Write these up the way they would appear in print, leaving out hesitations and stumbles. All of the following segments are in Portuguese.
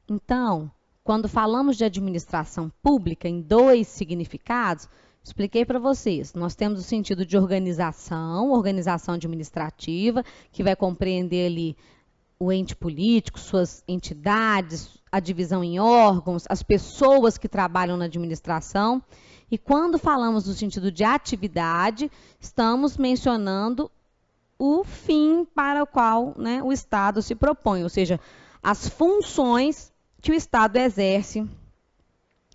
Então, quando falamos de administração pública, em dois significados, expliquei para vocês. Nós temos o sentido de organização, organização administrativa, que vai compreender ali o ente político, suas entidades, a divisão em órgãos, as pessoas que trabalham na administração. E quando falamos no sentido de atividade, estamos mencionando o fim para o qual, né, o Estado se propõe, ou seja, as funções que o Estado exerce,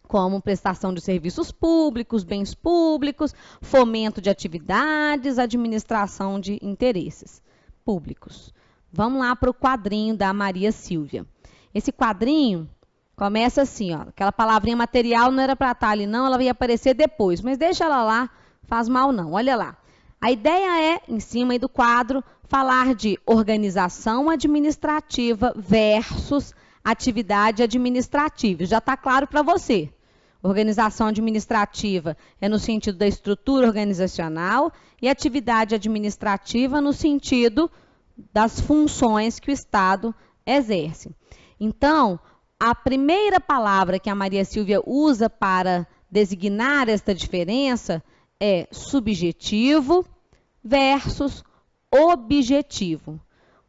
como prestação de serviços públicos, bens públicos, fomento de atividades, administração de interesses públicos. Vamos lá para o quadrinho da Maria Silvia. Esse quadrinho começa assim, ó, aquela palavrinha material não era para estar ali não, ela ia aparecer depois, mas deixa ela lá, faz mal não, olha lá. A ideia é, em cima aí do quadro, falar de organização administrativa versus atividade administrativa. Já está claro para você. Organização administrativa é no sentido da estrutura organizacional e atividade administrativa no sentido das funções que o Estado exerce. Então, a primeira palavra que a Maria Silvia usa para designar esta diferença é subjetivo versus objetivo.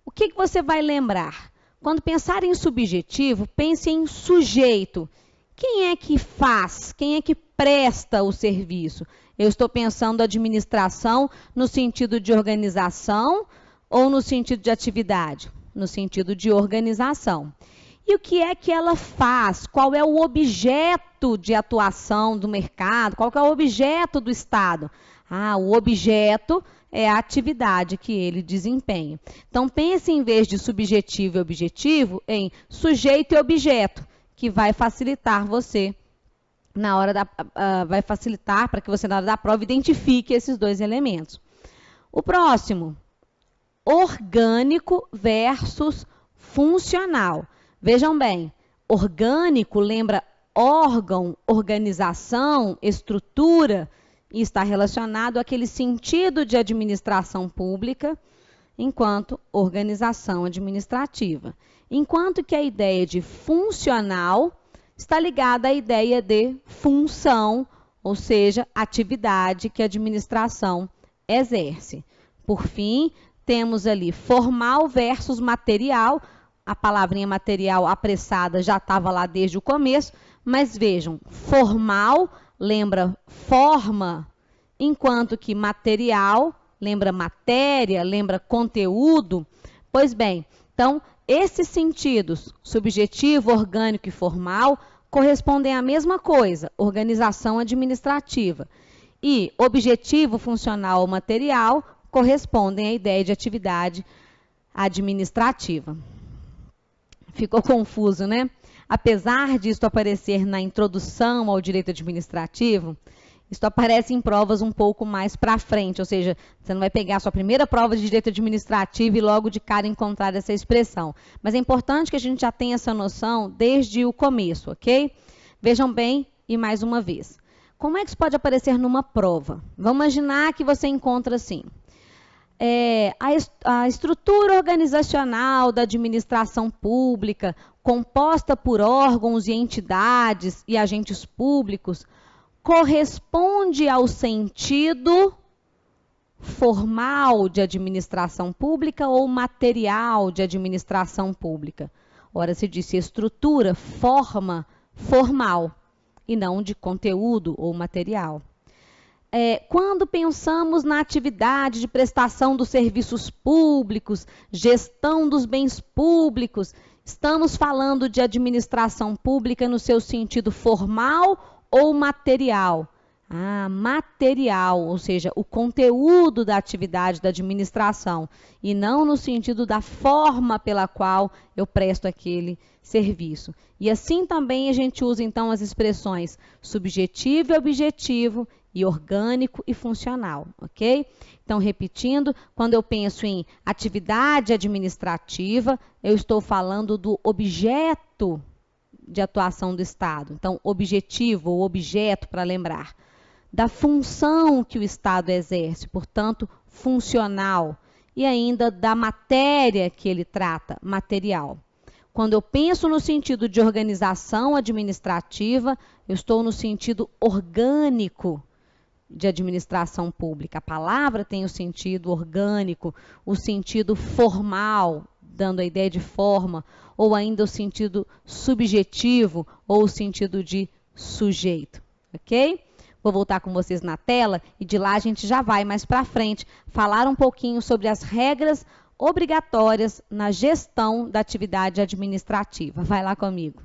O que você vai lembrar? Quando pensar em subjetivo, pense em sujeito. Quem é que faz? Quem é que presta o serviço? Eu estou pensando administração no sentido de organização ou no sentido de atividade? No sentido de organização. E o que é que ela faz? Qual é o objeto de atuação do mercado? Qual é o objeto do Estado? O objeto é a atividade que ele desempenha. Então, pense em vez de subjetivo e objetivo em sujeito e objeto, que vai facilitar você vai facilitar para que você na hora da prova identifique esses dois elementos. O próximo, orgânico versus funcional. Vejam bem, orgânico lembra órgão, organização, estrutura, e está relacionado àquele sentido de administração pública, enquanto organização administrativa. Enquanto que a ideia de funcional está ligada à ideia de função, ou seja, atividade que a administração exerce. Por fim, temos ali formal versus material. A palavrinha material apressada já estava lá desde o começo, mas vejam, formal lembra forma, enquanto que material lembra matéria, lembra conteúdo. Pois bem, então, esses sentidos, subjetivo, orgânico e formal, correspondem à mesma coisa, organização administrativa. E objetivo, funcional ou material correspondem à ideia de atividade administrativa. Ficou confuso, né? Apesar disso aparecer na introdução ao direito administrativo, isso aparece em provas um pouco mais para frente, ou seja, você não vai pegar a sua primeira prova de direito administrativo e logo de cara encontrar essa expressão. Mas é importante que a gente já tenha essa noção desde o começo, ok? Vejam bem, e mais uma vez. Como é que isso pode aparecer numa prova? Vamos imaginar que você encontra assim. A estrutura organizacional da administração pública, composta por órgãos e entidades e agentes públicos, corresponde ao sentido formal de administração pública ou material de administração pública. Ora, se disse estrutura, forma, formal, e não de conteúdo ou material. Quando pensamos na atividade de prestação dos serviços públicos, gestão dos bens públicos, estamos falando de administração pública no seu sentido formal ou material? Material, ou seja, o conteúdo da atividade da administração, e não no sentido da forma pela qual eu presto aquele serviço. E assim também a gente usa então as expressões subjetivo e objetivo, e orgânico e funcional, ok? Então, repetindo, quando eu penso em atividade administrativa, eu estou falando do objeto de atuação do Estado. Então, objetivo ou objeto, para lembrar. Da função que o Estado exerce, portanto, funcional. E ainda da matéria que ele trata, material. Quando eu penso no sentido de organização administrativa, eu estou no sentido orgânico de administração pública. A palavra tem o sentido orgânico, o sentido formal, dando a ideia de forma, ou ainda o sentido subjetivo, ou o sentido de sujeito, ok? Vou voltar com vocês na tela e de lá a gente já vai mais para frente falar um pouquinho sobre as regras obrigatórias na gestão da atividade administrativa. Vai lá comigo.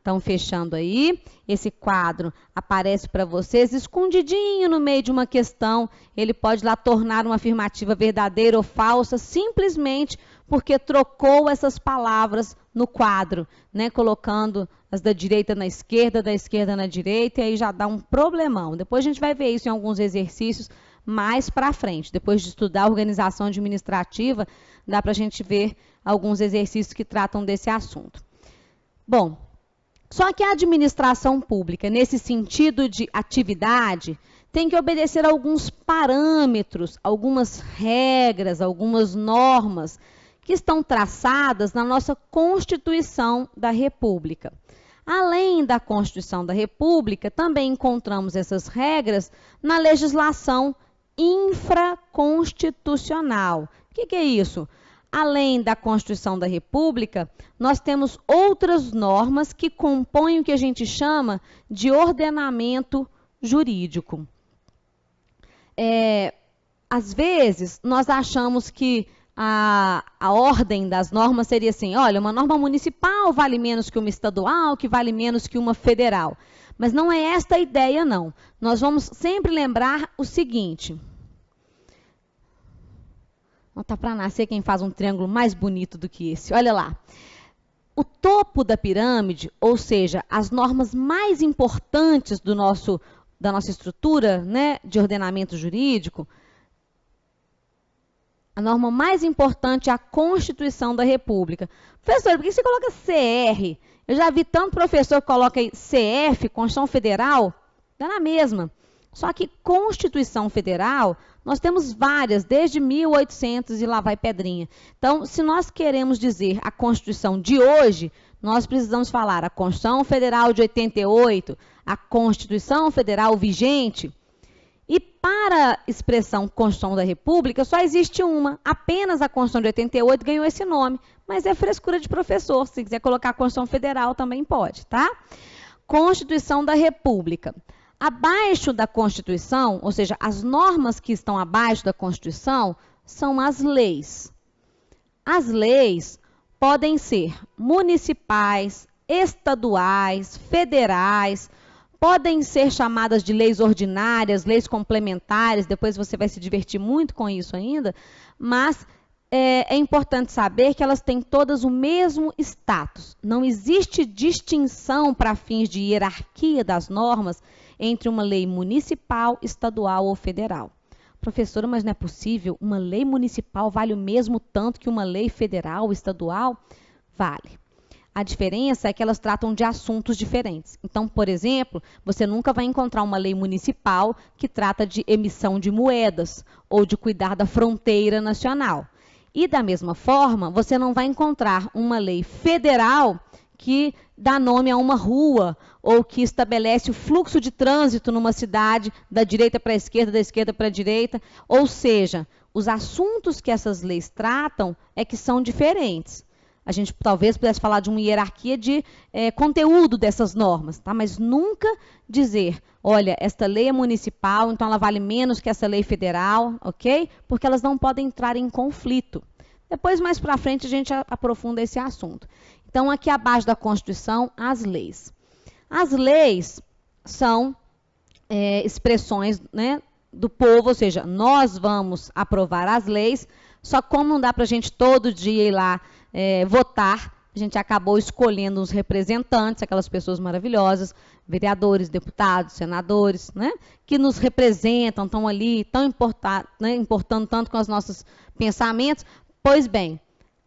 Então, fechando aí, esse quadro aparece para vocês escondidinho no meio de uma questão. Ele pode lá tornar uma afirmativa verdadeira ou falsa, simplesmente porque trocou essas palavras no quadro, né? Colocando as da direita na esquerda, da esquerda na direita, e aí já dá um problemão. Depois a gente vai ver isso em alguns exercícios mais para frente. Depois de estudar a organização administrativa, dá para a gente ver alguns exercícios que tratam desse assunto. Bom, só que a administração pública, nesse sentido de atividade, tem que obedecer a alguns parâmetros, algumas regras, algumas normas que estão traçadas na nossa Constituição da República. Além da Constituição da República, também encontramos essas regras na legislação infraconstitucional. O que é isso? Além da Constituição da República, nós temos outras normas que compõem o que a gente chama de ordenamento jurídico. Às vezes, nós achamos que a ordem das normas seria assim, olha, uma norma municipal vale menos que uma estadual, que vale menos que uma federal. Mas não é esta a ideia, não. Nós vamos sempre lembrar o seguinte. Não está para nascer quem faz um triângulo mais bonito do que esse. Olha lá. O topo da pirâmide, ou seja, as normas mais importantes da nossa estrutura, né, de ordenamento jurídico, a norma mais importante é a Constituição da República. Professor, por que você coloca CR? Eu já vi tanto professor que coloca aí CF, Constituição Federal, dá na mesma. Só que Constituição Federal, nós temos várias, desde 1800 e lá vai pedrinha. Então, se nós queremos dizer a Constituição de hoje, nós precisamos falar a Constituição Federal de 88, a Constituição Federal vigente. E para a expressão Constituição da República, só existe uma. Apenas a Constituição de 88 ganhou esse nome. Mas é frescura de professor. Se quiser colocar a Constituição Federal, também pode, tá? Constituição da República. Abaixo da Constituição, ou seja, as normas que estão abaixo da Constituição, são as leis. As leis podem ser municipais, estaduais, federais, podem ser chamadas de leis ordinárias, leis complementares, depois você vai se divertir muito com isso ainda, mas é importante saber que elas têm todas o mesmo status. Não existe distinção para fins de hierarquia das normas entre uma lei municipal, estadual ou federal. Professora, mas não é possível? Uma lei municipal vale o mesmo tanto que uma lei federal, estadual? Vale. A diferença é que elas tratam de assuntos diferentes. Então, por exemplo, você nunca vai encontrar uma lei municipal que trata de emissão de moedas ou de cuidar da fronteira nacional. E, da mesma forma, você não vai encontrar uma lei federal que dá nome a uma rua ou que estabelece o fluxo de trânsito numa cidade da direita para a esquerda, da esquerda para a direita. Ou seja, os assuntos que essas leis tratam é que são diferentes. A gente talvez pudesse falar de uma hierarquia de conteúdo dessas normas, tá? Mas nunca dizer, olha, esta lei é municipal, então ela vale menos que essa lei federal, ok? Porque elas não podem entrar em conflito. Depois, mais para frente, a gente aprofunda esse assunto. Então, aqui abaixo da Constituição, as leis. As leis são expressões, né, do povo, ou seja, nós vamos aprovar as leis, só como não dá para a gente todo dia ir lá votar, a gente acabou escolhendo os representantes, aquelas pessoas maravilhosas, vereadores, deputados, senadores, né, que nos representam, estão ali, estão importando tanto com os nossos pensamentos. Pois bem,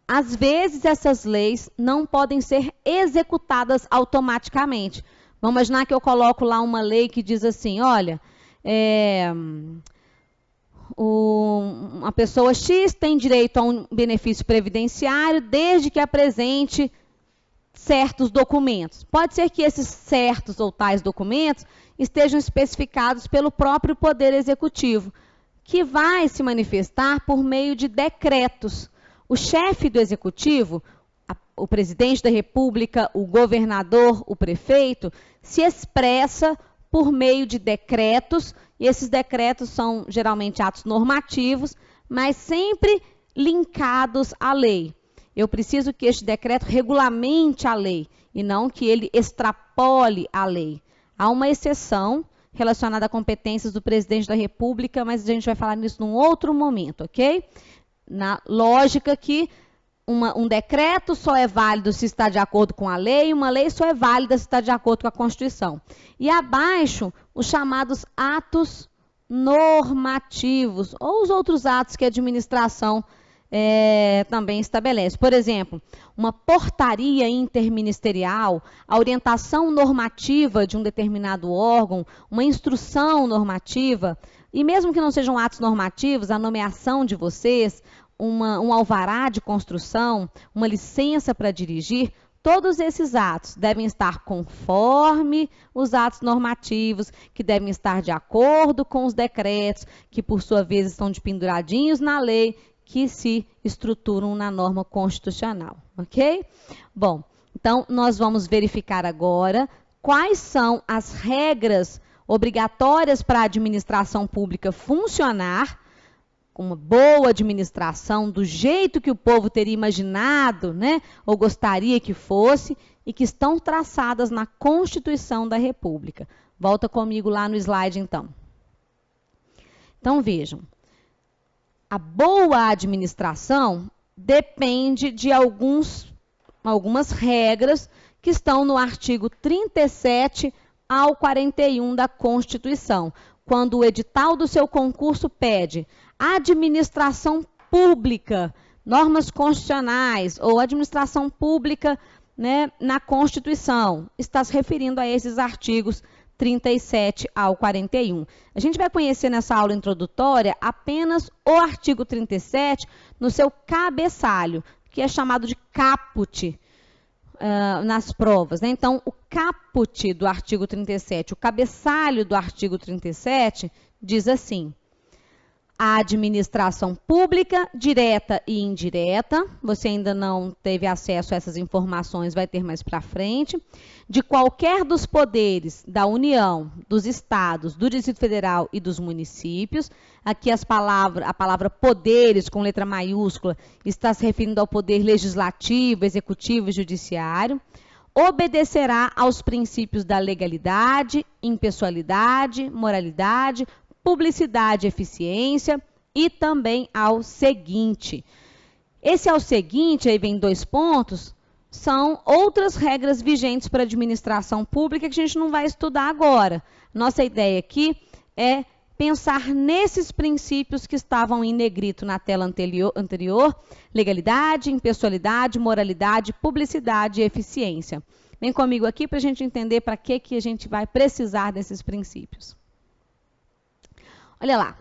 às vezes essas leis não podem ser executadas automaticamente. Vamos imaginar que eu coloco lá uma lei que diz assim, olha, uma pessoa X tem direito a um benefício previdenciário desde que apresente certos documentos. Pode ser que esses certos ou tais documentos estejam especificados pelo próprio Poder Executivo, que vai se manifestar por meio de decretos. O chefe do Executivo, o presidente da República, o governador, o prefeito, se expressa por meio de decretos, e esses decretos são geralmente atos normativos, mas sempre linkados à lei. Eu preciso que este decreto regulamente a lei, e não que ele extrapole a lei. Há uma exceção relacionada a competências do presidente da República, mas a gente vai falar nisso num outro momento, ok? Na lógica que um decreto só é válido se está de acordo com a lei, uma lei só é válida se está de acordo com a Constituição. E abaixo, os chamados atos normativos, ou os outros atos que a administração também estabelece. Por exemplo, uma portaria interministerial, a orientação normativa de um determinado órgão, uma instrução normativa, e mesmo que não sejam atos normativos, a nomeação de vocês, um alvará de construção, uma licença para dirigir, todos esses atos devem estar conforme os atos normativos, que devem estar de acordo com os decretos, que por sua vez estão penduradinhos na lei, que se estruturam na norma constitucional, ok? Bom, então nós vamos verificar agora quais são as regras obrigatórias para a administração pública funcionar, uma boa administração, do jeito que o povo teria imaginado, né, ou gostaria que fosse, e que estão traçadas na Constituição da República. Volta comigo lá no slide, então. Então, vejam. A boa administração depende de algumas regras que estão no artigo 37 ao 41 da Constituição, quando o edital do seu concurso pede administração pública, normas constitucionais ou administração pública, né, na Constituição. Está se referindo a esses artigos 37 ao 41. A gente vai conhecer nessa aula introdutória apenas o artigo 37 no seu cabeçalho, que é chamado de caput nas provas, né? Então, o caput do artigo 37, o cabeçalho do artigo 37, diz assim: a administração pública, direta e indireta, você ainda não teve acesso a essas informações, vai ter mais para frente, de qualquer dos poderes da União, dos estados, do Distrito Federal e dos municípios. Aqui a palavra poderes, com letra maiúscula, está se referindo ao poder legislativo, executivo e judiciário. Obedecerá aos princípios da legalidade, impessoalidade, moralidade, publicidade e eficiência, e também ao seguinte. Esse ao seguinte, aí vem 2 pontos, são outras regras vigentes para a administração pública que a gente não vai estudar agora. Nossa ideia aqui é pensar nesses princípios que estavam em negrito na tela anterior, legalidade, impessoalidade, moralidade, publicidade e eficiência. Vem comigo aqui para a gente entender para que a gente vai precisar desses princípios. Olha lá,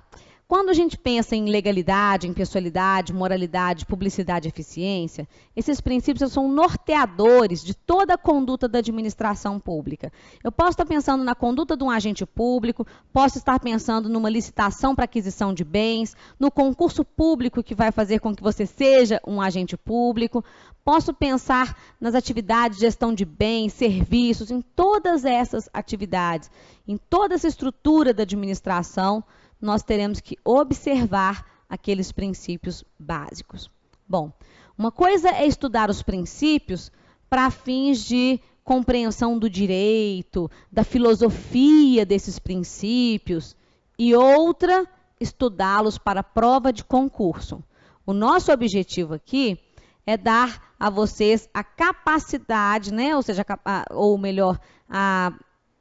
quando a gente pensa em legalidade, impessoalidade, moralidade, publicidade e eficiência, esses princípios são norteadores de toda a conduta da administração pública. Eu posso estar pensando na conduta de um agente público, posso estar pensando numa licitação para aquisição de bens, no concurso público que vai fazer com que você seja um agente público, posso pensar nas atividades de gestão de bens, serviços, em todas essas atividades, em toda essa estrutura da administração, nós teremos que observar aqueles princípios básicos. Bom, uma coisa é estudar os princípios para fins de compreensão do direito, da filosofia desses princípios, e outra, estudá-los para prova de concurso. O nosso objetivo aqui é dar a vocês a capacidade, né, ou seja, ou melhor, a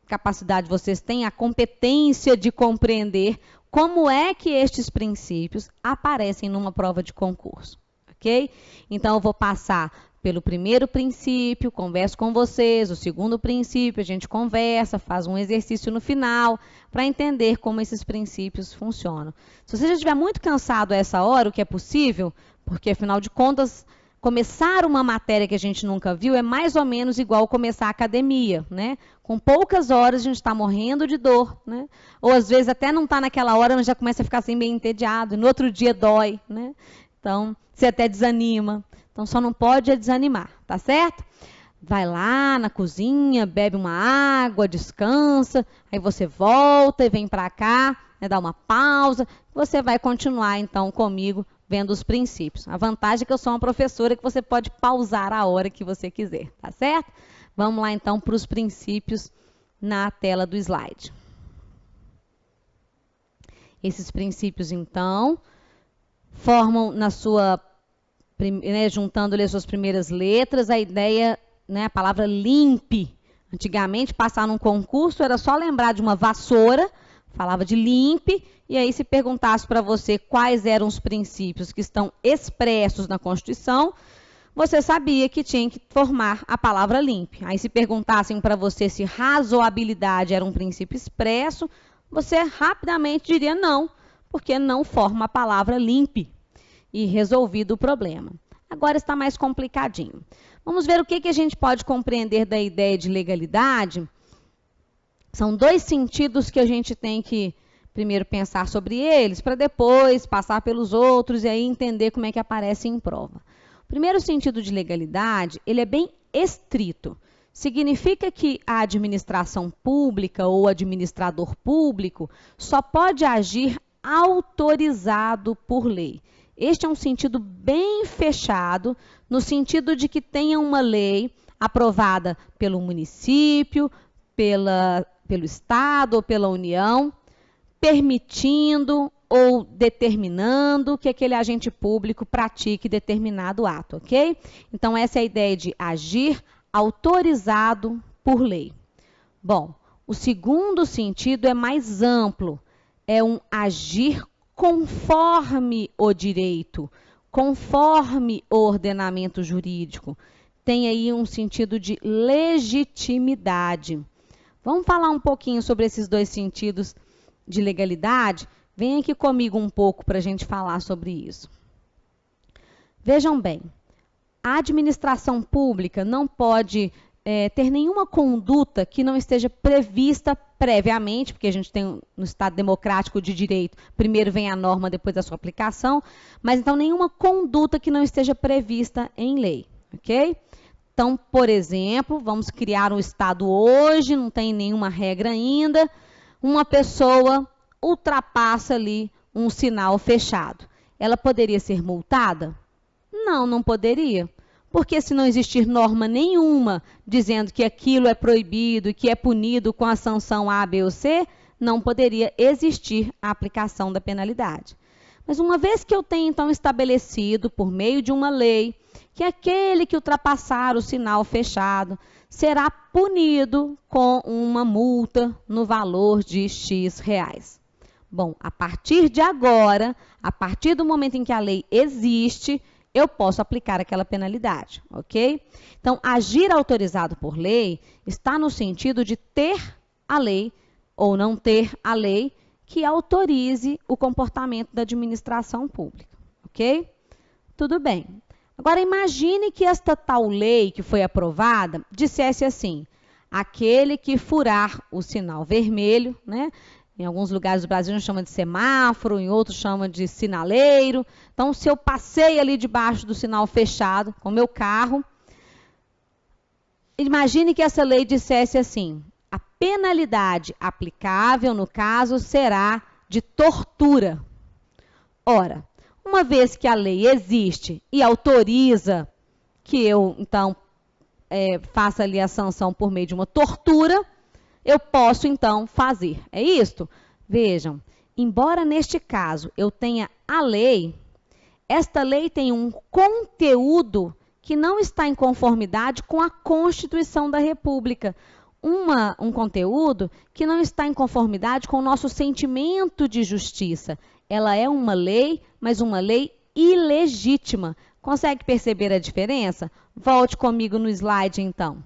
capacidade, vocês têm a competência de compreender como é que estes princípios aparecem numa prova de concurso, ok? Então, eu vou passar pelo primeiro princípio, converso com vocês, o segundo princípio, a gente conversa, faz um exercício no final, para entender como esses princípios funcionam. Se você já estiver muito cansado a essa hora, o que é possível, porque, afinal de contas, começar uma matéria que a gente nunca viu é mais ou menos igual começar a academia, né? Com poucas horas a gente está morrendo de dor, né? Ou às vezes até não está naquela hora, mas já começa a ficar assim bem entediado, e no outro dia dói, né? Então, você até desanima. Então, só não pode desanimar, tá certo? Vai lá na cozinha, bebe uma água, descansa, aí você volta e vem para cá, né, dá uma pausa, você vai continuar então comigo vendo os princípios. A vantagem é que eu sou uma professora que você pode pausar a hora que você quiser, tá certo? Vamos lá então para os princípios na tela do slide. Esses princípios então formam na sua, né, juntando as suas primeiras letras, a ideia, né, a palavra limpe. Antigamente, passar num concurso era só lembrar de uma vassoura, falava de limpe, e aí se perguntasse para você quais eram os princípios que estão expressos na Constituição, você sabia que tinha que formar a palavra limpe. Aí se perguntassem para você se razoabilidade era um princípio expresso, você rapidamente diria não, porque não forma a palavra limpe. E resolvido o problema. Agora está mais complicadinho. Vamos ver o que a gente pode compreender da ideia de legalidade. São dois sentidos que a gente tem que primeiro pensar sobre eles, para depois passar pelos outros e aí entender como é que aparece em prova. O primeiro sentido de legalidade, ele é bem estrito. Significa que a administração pública ou administrador público só pode agir autorizado por lei. Este é um sentido bem fechado, no sentido de que tenha uma lei aprovada pelo município, pelo Estado ou pela União, permitindo ou determinando que aquele agente público pratique determinado ato, ok? Então, essa é a ideia de agir autorizado por lei. Bom, o segundo sentido é mais amplo, é um agir conforme o direito, conforme o ordenamento jurídico. Tem aí um sentido de legitimidade. Vamos falar um pouquinho sobre esses dois sentidos de legalidade? Vem aqui comigo um pouco para a gente falar sobre isso. Vejam bem, a administração pública não pode ter nenhuma conduta que não esteja prevista previamente, porque a gente tem no Estado democrático de direito, primeiro vem a norma, depois a sua aplicação, mas então nenhuma conduta que não esteja prevista em lei, ok? Então, por exemplo, vamos criar um Estado hoje, não tem nenhuma regra ainda, uma pessoa ultrapassa ali um sinal fechado. Ela poderia ser multada? Não, não poderia. Porque se não existir norma nenhuma dizendo que aquilo é proibido e que é punido com a sanção A, B ou C, não poderia existir a aplicação da penalidade. Mas uma vez que eu tenho, então, estabelecido, por meio de uma lei, que aquele que ultrapassar o sinal fechado será punido com uma multa no valor de X reais. Bom, a partir de agora, a partir do momento em que a lei existe, eu posso aplicar aquela penalidade, ok? Então, agir autorizado por lei está no sentido de ter a lei ou não ter a lei que autorize o comportamento da administração pública, ok? Tudo bem. Agora, imagine que esta tal lei que foi aprovada dissesse assim, aquele que furar o sinal vermelho, né? Em alguns lugares do Brasil a gente chama de semáforo, em outros chama de sinaleiro. Então, se eu passei ali debaixo do sinal fechado com o meu carro, imagine que essa lei dissesse assim, a penalidade aplicável, no caso, será de tortura. Ora, uma vez que a lei existe e autoriza que eu, então, faça ali a sanção por meio de uma tortura, eu posso, então, fazer. É isto? Vejam, embora neste caso eu tenha a lei, esta lei tem um conteúdo que não está em conformidade com a Constituição da República. Um conteúdo que não está em conformidade com o nosso sentimento de justiça. Ela é uma lei, mas uma lei ilegítima. Consegue perceber a diferença? Volte comigo no slide, então.